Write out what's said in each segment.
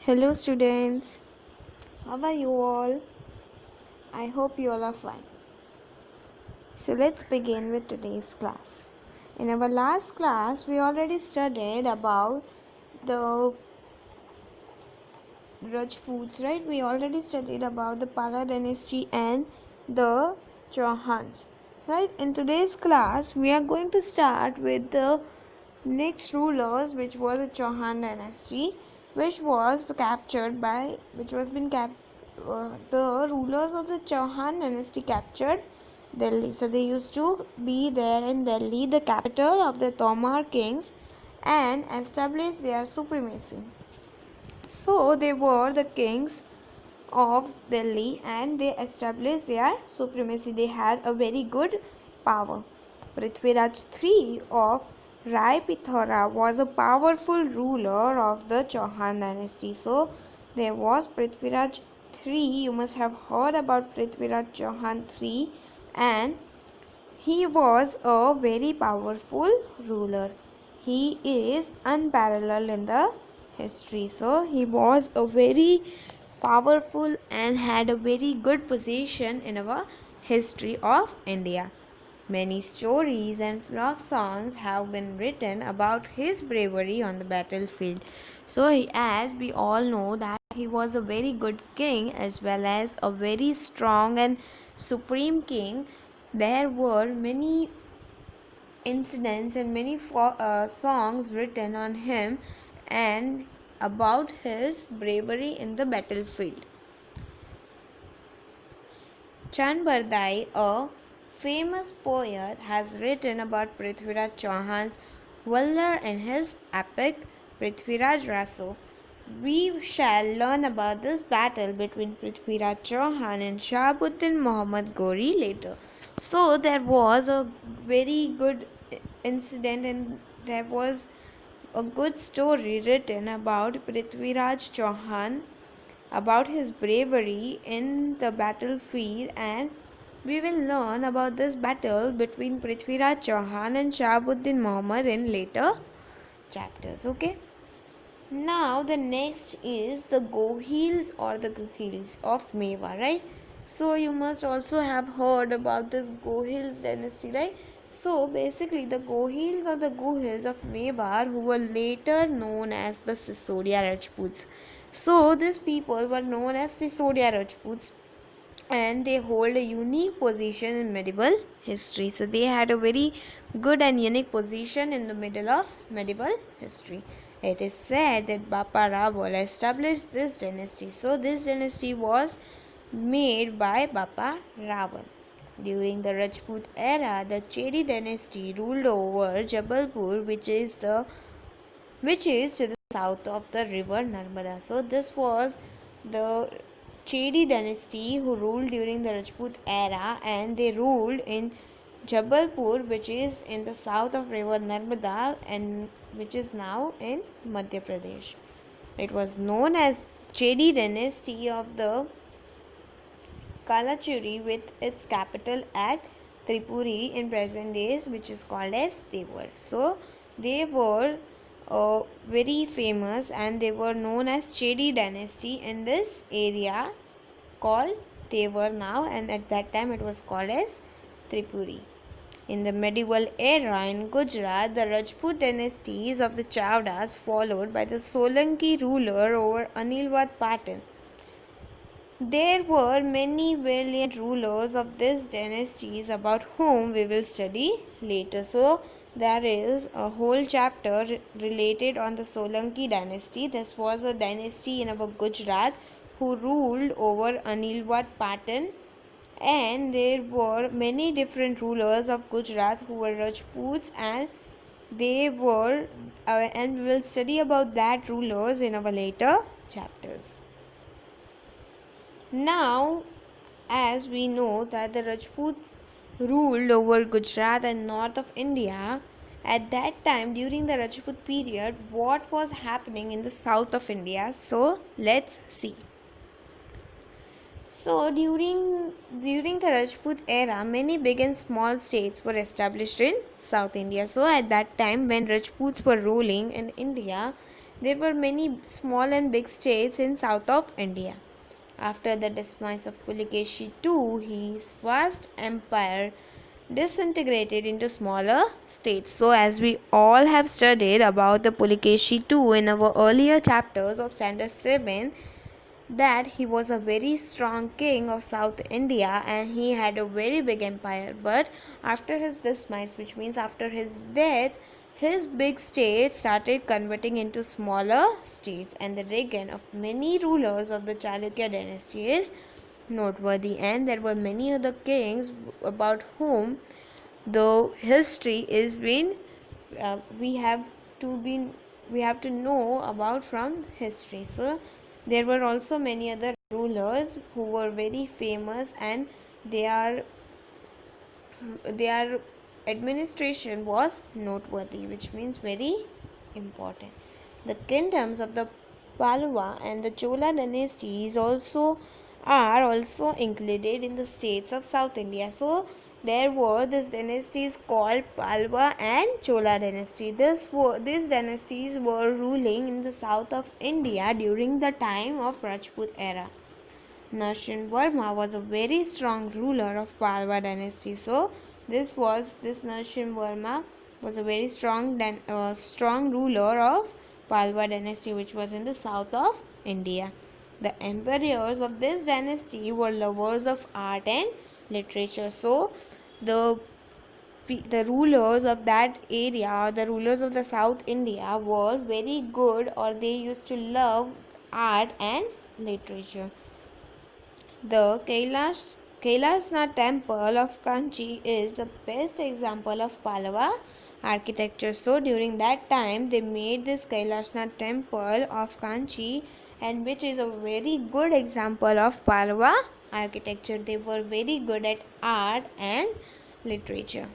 Hello, students. How are you all? I hope you all are fine. So, let's begin with today's class. In our last class, we already studied about the Rajputs, right? We already studied about the Pala dynasty and the Chauhans, right? In today's class, we are going to start with the next rulers, which was the Chauhan dynasty, the rulers of the Chauhan dynasty captured Delhi. So they used to be there in Delhi, the capital of the Tomar kings, and establish their supremacy. So they were the kings of Delhi and they established their supremacy. They had a very good power. Prithviraj III of Rai Pithora was a powerful ruler of the Chauhan dynasty. So there was Prithviraj III. You must have heard about Prithviraj Chauhan III, and he was a very powerful ruler. He is unparalleled in the history. So he was a very powerful and had a very good position in our history of India. Many stories and folk songs have been written about his bravery on the battlefield. So, as we all know, that he was a very good king as well as a very strong and supreme king. There were many incidents and many songs written on him and about his bravery in the battlefield. Chand Bardai, a famous poet, has written about Prithviraj Chauhan's valor in his epic Prithviraj Raso. We shall learn about this battle between Prithviraj Chauhan and Shahabuddin Muhammad Ghori later. So there was a very good incident and there was a good story written about Prithviraj Chauhan, about his bravery in the battlefield, and we will learn about this battle between Prithviraj Chauhan and Shahabuddin Muhammad in later chapters. Okay. Now the next is the Gohils or the Gohils of Meva, right? So you must also have heard about this Gohils dynasty, right? So basically the Gohils or the Gohils of Mewar, who were later known as the Sisodia Rajputs. So these people were known as Sisodia Rajputs and they hold a unique position in medieval history. So they had a very good and unique position in the middle of medieval history. It is said that Bappa Rawal established this dynasty. So this dynasty was made by Bappa Rawal. During the Rajput era, the Chedi dynasty ruled over Jabalpur, which is to the south of the river Narmada. So this was the Chedi dynasty who ruled during the Rajput era, and they ruled in Jabalpur, which is in the south of river Narmada and which is now in Madhya Pradesh. It was known as Chedi dynasty of the Kalachuri, with its capital at Tripuri in present days, which is called as Tewar. So they were very famous and they were known as Chedi dynasty in this area called Tewar now, and at that time it was called as Tripuri. In the medieval era in Gujarat, the Rajput dynasties of the Chowdas, followed by the Solanki ruler over Anilwat Patan. There were many valiant rulers of these dynasties about whom we will study later. So, there is a whole chapter related on the Solanki dynasty. This was a dynasty in our Gujarat who ruled over Anilwat Patan, and there were many different rulers of Gujarat who were Rajputs, and and we will study about that rulers in our later chapters. Now, as we know that the Rajputs ruled over Gujarat and north of India, at that time during the Rajput period, what was happening in the south of India? So, let's see. So, during the Rajput era, many big and small states were established in South India. So, at that time, when Rajputs were ruling in India, there were many small and big states in south of India. After the demise of Pulikeshi II, his vast empire disintegrated into smaller states. So, as we all have studied about the Pulikeshi II in our earlier chapters of Standard 7, that he was a very strong king of South India and he had a very big empire. But after his demise, which means after his death, his big states started converting into smaller states, and the reign of many rulers of the Chalukya dynasty is noteworthy. And there were many other kings about whom the history is been uh, we have to be we have to know about from history. So there were also many other rulers who were very famous, and their their administration was noteworthy, which means very important. The kingdoms of the Pallava and the Chola dynasties are also included in the states of South India. So there were these dynasties called Pallava and Chola dynasty. These dynasties were ruling in the south of India during the time of Rajput era. Narsingh was a very strong ruler of Pallava dynasty. So this Narsingh was a very strong ruler of Pallava dynasty, which was in the south of India. The emperors of this dynasty were lovers of art and literature. So the the rulers of that area, the rulers of the South India, were very good, or they used to love art and literature. The Kailasnath temple of Kanchi is the best example of Pallava architecture. So during that time they made this Kailasnath temple of Kanchi, and which is a very good example of Pallava architecture. They were very good at art and literature.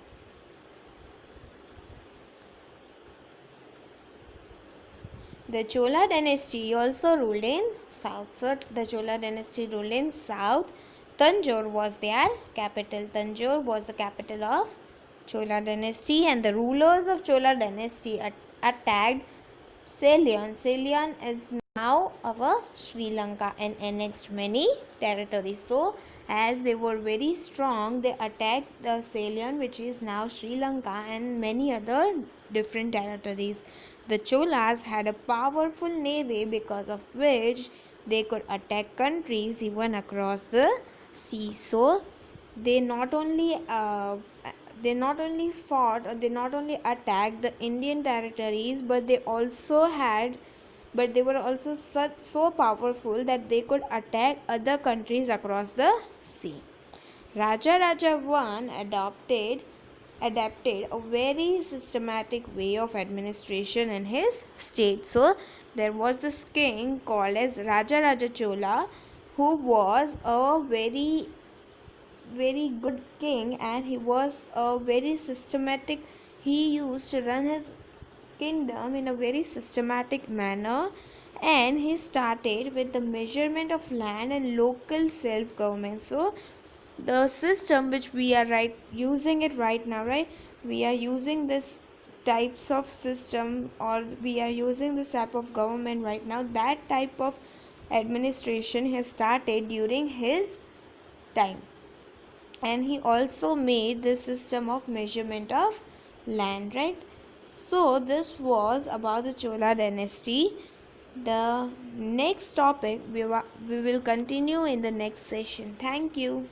The Chola dynasty also ruled in south. So the Chola dynasty ruled in south. Tanjore was their capital. Tanjore was the capital of Chola dynasty, and the rulers of Chola dynasty attacked Ceylon. Ceylon is now our Sri Lanka and annexed many territories. So as they were very strong, they attacked the Ceylon, which is now Sri Lanka, and many other different territories. The Cholas had a powerful navy, because of which they could attack countries even across the sea. So they not only fought, or they not only attacked the Indian territories, but they were also so powerful that they could attack other countries across the sea. Raja I adapted a very systematic way of administration in his state. So there was this king called as Raja Chola, who was a very good king, and he was a very systematic. He used to run his kingdom in a very systematic manner, and he started with the measurement of land and local self government. So the system which we are using it right now, right, we are using this types of system, or we are using this type of government right now. That type of administration has started during his time, and he also made this system of measurement of land, right? So this was about the Chola dynasty. The next topic we will continue in the next session. Thank you.